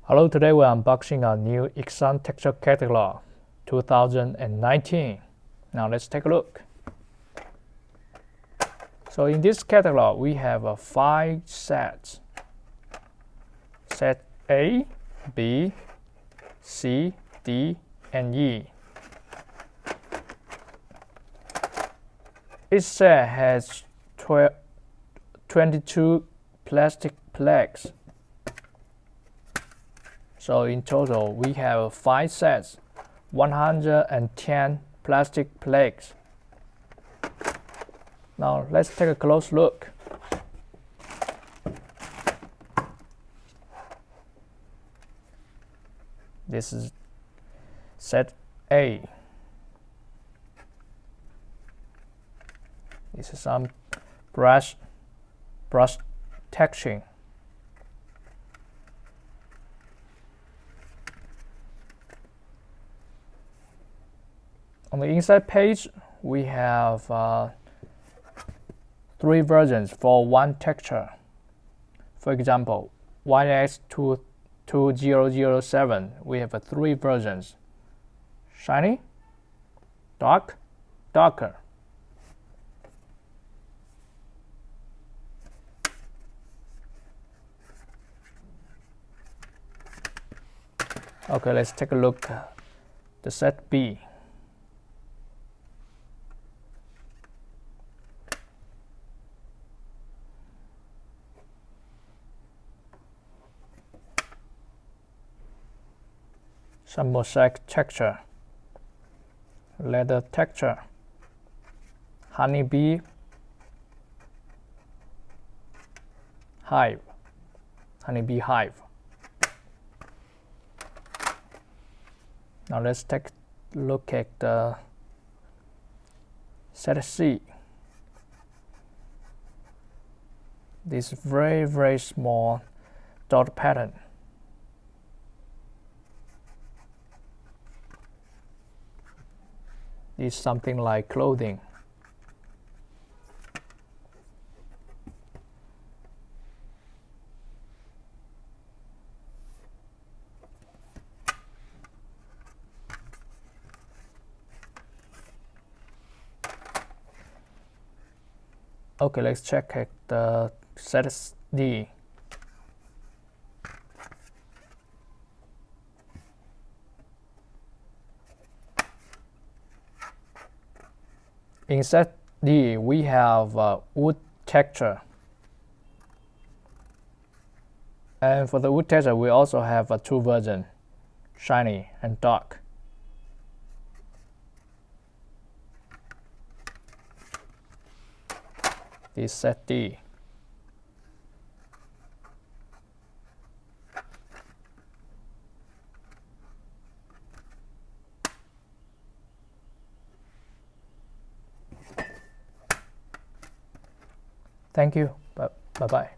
Hello, today we're unboxing our new Yick Texture Catalog 2019. Now let's take a look. So in this catalog, we have 5 sets. Set A, B, C, D, and E. Each set has 22 plastic plaques. So in total, we have 5 sets, 110 plastic plaques. Now let's take a close look. This is set A. This is some brush texturing. On the inside page, we have 3 versions for one texture. For example, YX2007, we have 3 versions: shiny, dark, darker. Okay, let's take a look at the set B. Some mosaic texture, leather texture, honeybee hive. Now let's take a look at the set C. This very small dot pattern. Is something like clothing. Okay, let's check at the set D. In set D, we have wood texture. And for the wood texture, we also have 2 versions, shiny and dark. This is set D. Thank you. Bye-bye.